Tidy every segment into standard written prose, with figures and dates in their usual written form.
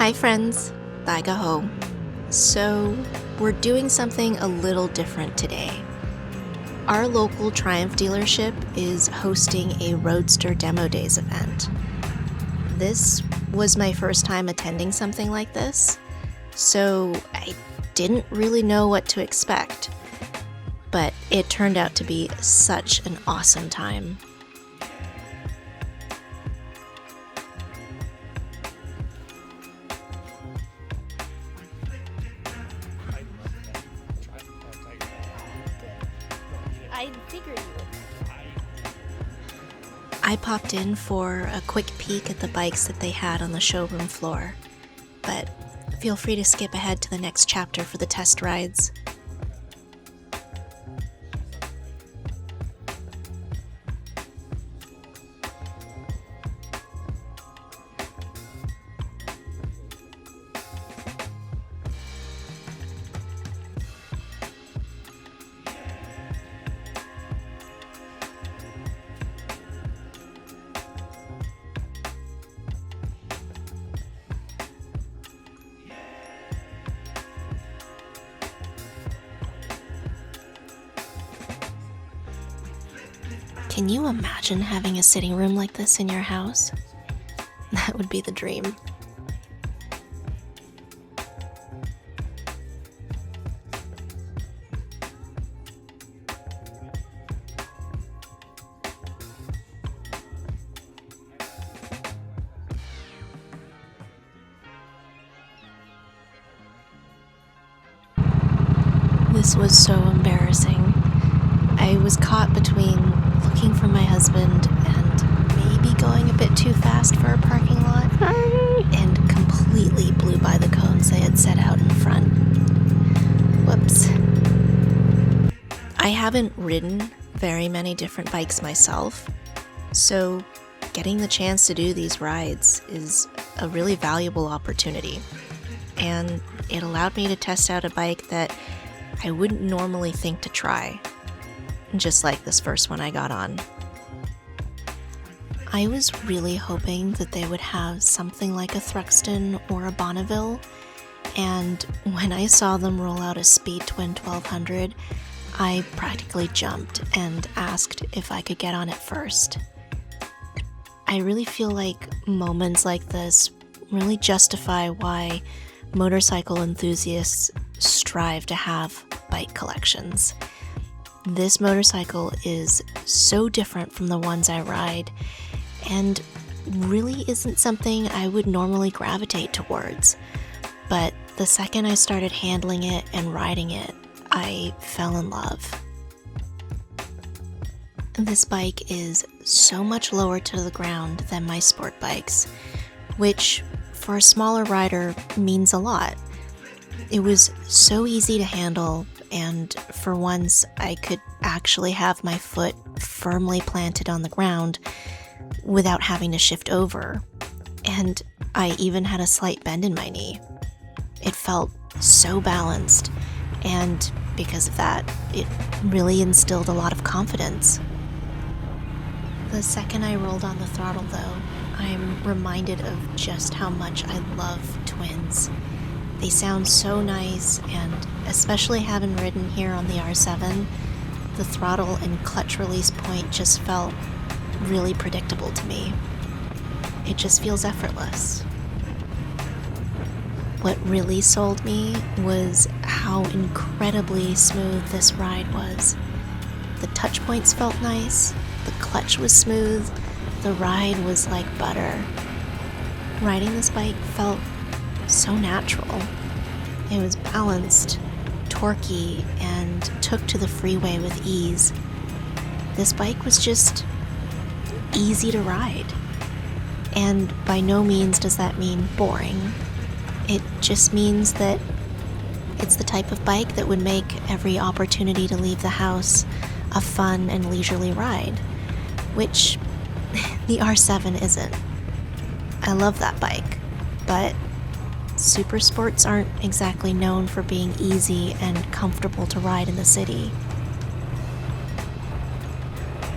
Hi friends, Bagaho. So, we're doing something a little different today. Our local Triumph dealership is hosting a Roadster Demo Days event. This was my first time attending something like this, so I didn't really know what to expect. But it turned out to be such an awesome time. I figured you would. I popped in for a quick peek at the bikes that they had on the showroom floor, but feel free to skip ahead to the next chapter for the test rides. Can you imagine having a sitting room like this in your house? That would be the dream. This was so embarrassing. I was caught between looking for my husband and maybe going a bit too fast for a parking lot, and completely blew by the cones they had set out in front. Whoops. I haven't ridden very many different bikes myself, so getting the chance to do these rides is a really valuable opportunity, and it allowed me to test out a bike that I wouldn't normally think to try, just like this first one I got on. I was really hoping that they would have something like a Thruxton or a Bonneville, and when I saw them roll out a Speed Twin 1200, I practically jumped and asked if I could get on it first. I really feel like moments like this really justify why motorcycle enthusiasts strive to have bike collections. This motorcycle is so different from the ones I ride, and really isn't something I would normally gravitate towards. But the second I started handling it and riding it, I fell in love. This bike is so much lower to the ground than my sport bikes, which for a smaller rider means a lot. It was so easy to handle, and for once I could actually have my foot firmly planted on the ground without having to shift over, and I even had a slight bend in my knee. It felt so balanced, and because of that, it really instilled a lot of confidence. The second I rolled on the throttle though, I'm reminded of just how much I love twins. They sound so nice, and especially having ridden here on the R7, the throttle and clutch release point just felt really predictable to me. It just feels effortless. What really sold me was how incredibly smooth this ride was. The touch points felt nice, the clutch was smooth, the ride was like butter. Riding this bike felt so natural. It was balanced, torquey, and took to the freeway with ease. This bike was just easy to ride. And by no means does that mean boring. It just means that it's the type of bike that would make every opportunity to leave the house a fun and leisurely ride, which the R7 isn't. I love that bike, but super sports aren't exactly known for being easy and comfortable to ride in the city.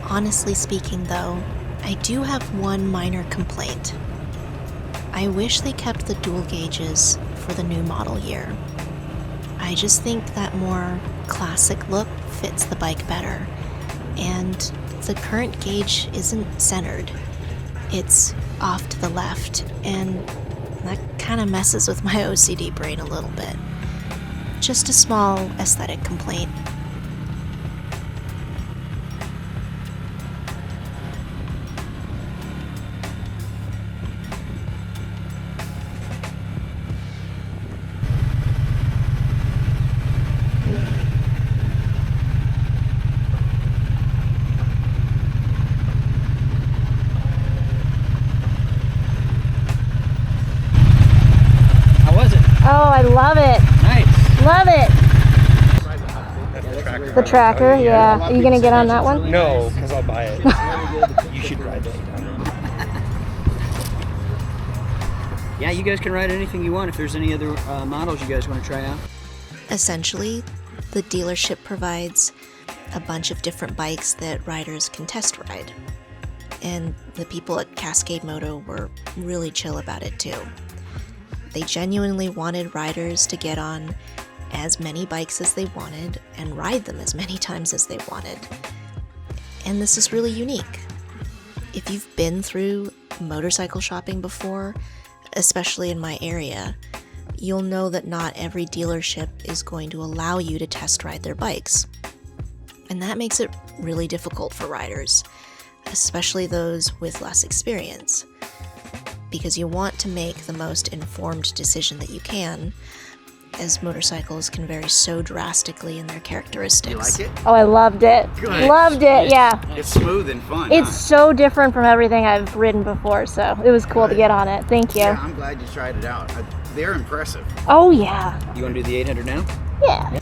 Honestly speaking though, I do have one minor complaint. I wish they kept the dual gauges for the new model year. I just think that more classic look fits the bike better, and the current gauge isn't centered. It's off to the left, and that kind of messes with my OCD brain a little bit. Just a small aesthetic complaint. Oh, I love it. Nice. Love it. That's the tracker. The tracker, yeah. Are you going to get on that one? No, because I'll buy it. You should ride that. Yeah, you guys can ride anything you want if there's any other models you guys want to try out. Essentially, the dealership provides a bunch of different bikes that riders can test ride. And the people at Cascade Moto were really chill about it too. They genuinely wanted riders to get on as many bikes as they wanted and ride them as many times as they wanted. And this is really unique. If you've been through motorcycle shopping before, especially in my area, you'll know that not every dealership is going to allow you to test ride their bikes. And that makes it really difficult for riders, especially those with less experience, because you want to make the most informed decision that you can, as motorcycles can vary so drastically in their characteristics. You like it? Oh, I loved it. Good. Loved it, yeah. It's smooth and fun. It's huh? so different from everything I've ridden before, so it was cool to get on it. Thank you. Yeah, I'm glad you tried it out. They're impressive. Oh, yeah. You want to do the 800 now? Yeah.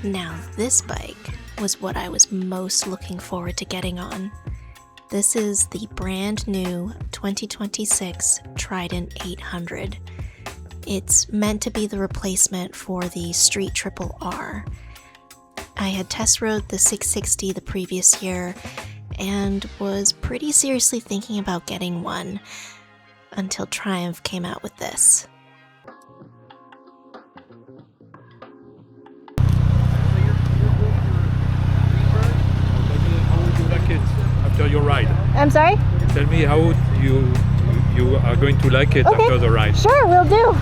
Now, this bike was what I was most looking forward to getting on. This is the brand new 2026 Trident 800. It's meant to be the replacement for the Street Triple R. I had test rode the 660 the previous year and was pretty seriously thinking about getting one until Triumph came out with this. After your ride, I'm sorry? tell me how you are going to like it Okay. after the ride. Sure, will do.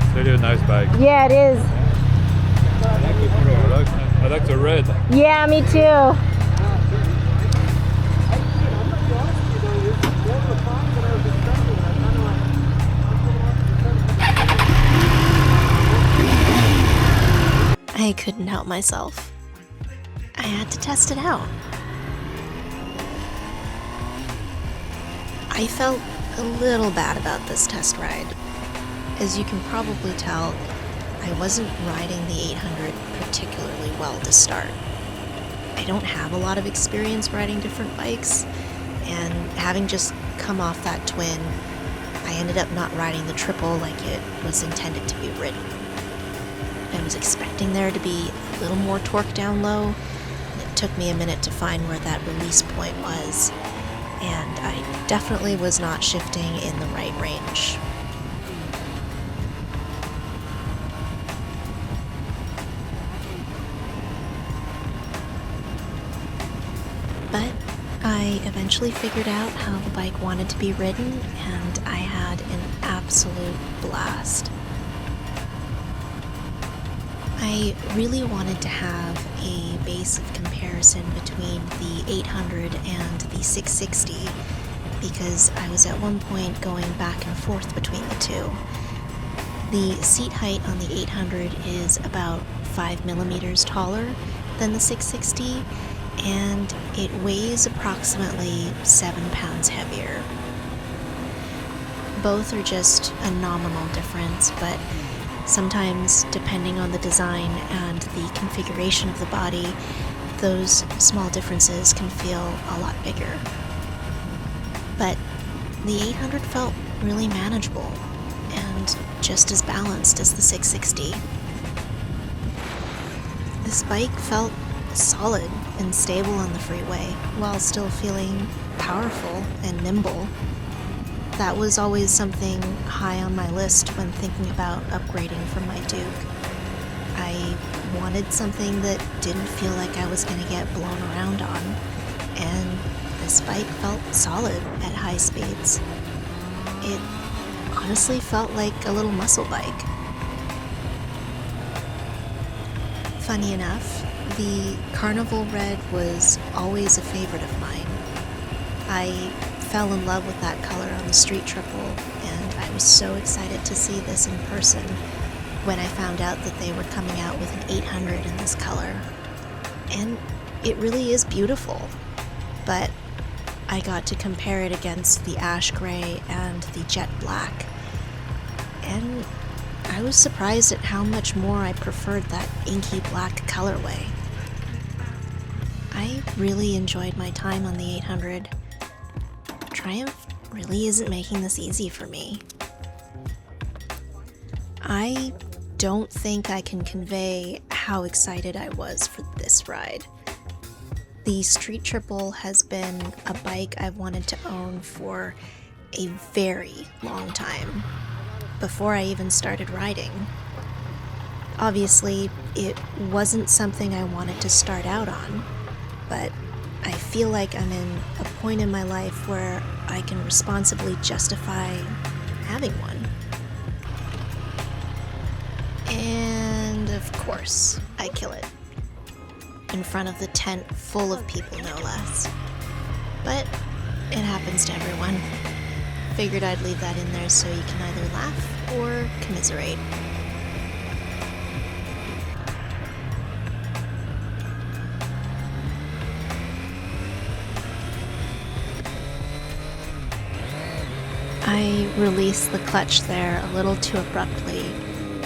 It's really a nice bike. Yeah, it is. I like the color. I like the red. Yeah, me too. I couldn't help myself. I had to test it out. I felt a little bad about this test ride. As you can probably tell, I wasn't riding the 800 particularly well to start. I don't have a lot of experience riding different bikes, and having just come off that twin, I ended up not riding the triple like it was intended to be ridden. I was expecting there to be a little more torque down low, and it took me a minute to find where that release point was, and I definitely was not shifting in the right range. But I eventually figured out how the bike wanted to be ridden, and I had an absolute blast. I really wanted to have a base of comparison between the 800 and the 660 because I was at one point going back and forth between the two. The seat height on the 800 is about 5 millimeters taller than the 660, and it weighs approximately 7 pounds heavier. Both are just a nominal difference, but sometimes, depending on the design and the configuration of the body, those small differences can feel a lot bigger. But the 800 felt really manageable and just as balanced as the 660. This bike felt solid and stable on the freeway while still feeling powerful and nimble. That was always something high on my list when thinking about upgrading from my Duke. I wanted something that didn't feel like I was going to get blown around on, and this bike felt solid at high speeds. It honestly felt like a little muscle bike. Funny enough, the Carnival Red was always a favorite of mine. I fell in love with that color on the Street Triple, and I was so excited to see this in person when I found out that they were coming out with an 800 in this color. And it really is beautiful, but I got to compare it against the ash gray and the jet black, and I was surprised at how much more I preferred that inky black colorway. I really enjoyed my time on the 800. Triumph really isn't making this easy for me. I don't think I can convey how excited I was for this ride. The Street Triple has been a bike I've wanted to own for a very long time, before I even started riding. Obviously, it wasn't something I wanted to start out on, but I feel like I'm in a point in my life where I can responsibly justify having one. And of course, I kill it. In front of the tent full of people, no less. But it happens to everyone. Figured I'd leave that in there so you can either laugh or commiserate. I released the clutch there a little too abruptly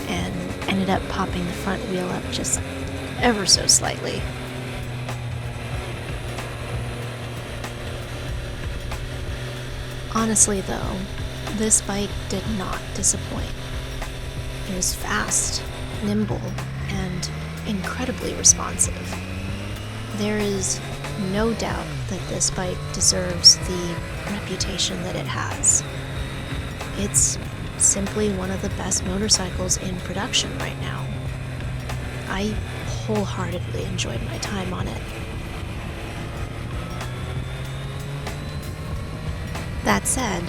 and ended up popping the front wheel up just ever so slightly. Honestly though, this bike did not disappoint. It was fast, nimble, and incredibly responsive. There is no doubt that this bike deserves the reputation that it has. It's simply one of the best motorcycles in production right now. I wholeheartedly enjoyed my time on it. That said,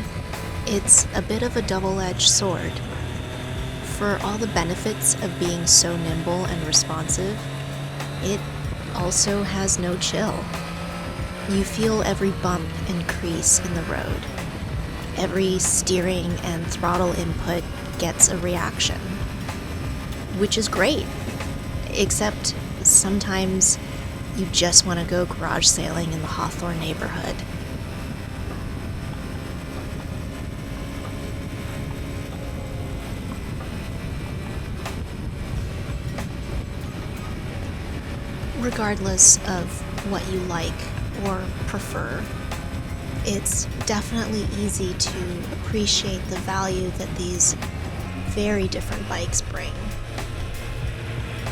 it's a bit of a double-edged sword. For all the benefits of being so nimble and responsive, it also has no chill. You feel every bump and crease in the road. Every steering and throttle input gets a reaction, which is great, except sometimes you just want to go garage sailing in the Hawthorne neighborhood. Regardless of what you like or prefer, it's definitely easy to appreciate the value that these very different bikes bring.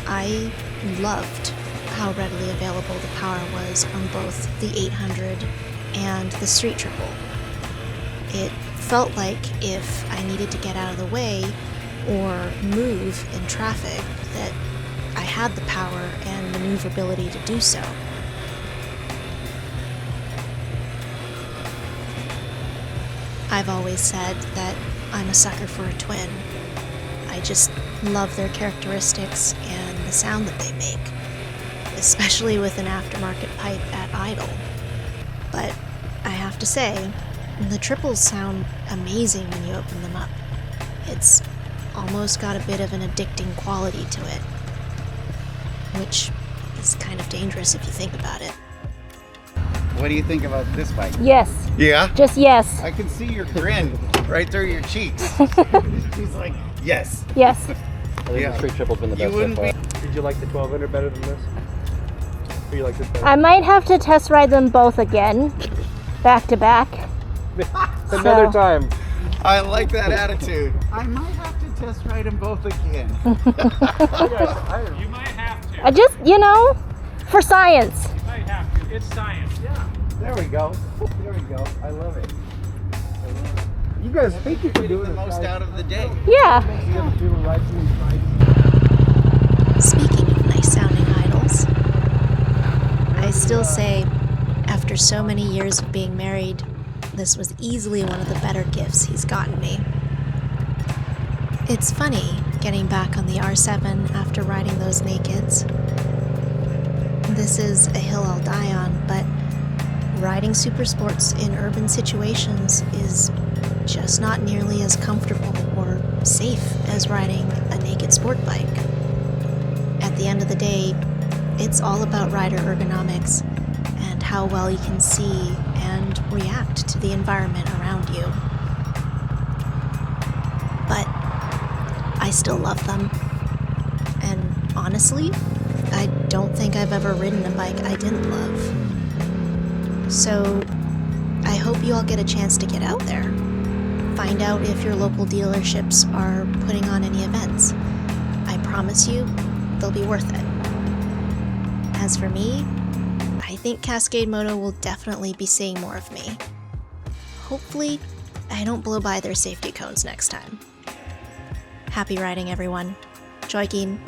I loved how readily available the power was on both the 800 and the Street Triple. It felt like if I needed to get out of the way or move in traffic, that I had the power and maneuverability to do so. I've always said that I'm a sucker for a twin. I just love their characteristics and the sound that they make, especially with an aftermarket pipe at idle. But I have to say, the triples sound amazing when you open them up. It's almost got a bit of an addicting quality to it, which is kind of dangerous if you think about it. What do you think about this bike? Yes. Yeah? Just yes. I can see your grin right through your cheeks. She's like, yes. Yes. I think the Street Triple's been the You best so wouldn't far. Did you like the 1200 better than this? Or you like this better? I might have to test ride them both again, back to back. Another So- time. I like that attitude. I might have to test ride them both again. You might have to. I just, for science. You might have to. It's science. Yeah. There we go. There we go. I love it. I love it. You guys, thank you for doing the most out of the day. Yeah. You have a feeling right from these bikes. Speaking of nice sounding idols, I still say, after so many years of being married, this was easily one of the better gifts he's gotten me. It's funny getting back on the R7 after riding those nakeds. This is a hill I'll die on, but riding super sports in urban situations is just not nearly as comfortable or safe as riding a naked sport bike. At the end of the day, it's all about rider ergonomics and how well you can see and react to the environment around you. But I still love them. And honestly, I don't think I've ever ridden a bike I didn't love. So I hope you all get a chance to get out there. Find out if your local dealerships are putting on any events. I promise you, they'll be worth it. As for me, I think Cascade Moto will definitely be seeing more of me. Hopefully, I don't blow by their safety cones next time. Happy riding, everyone. Joikin.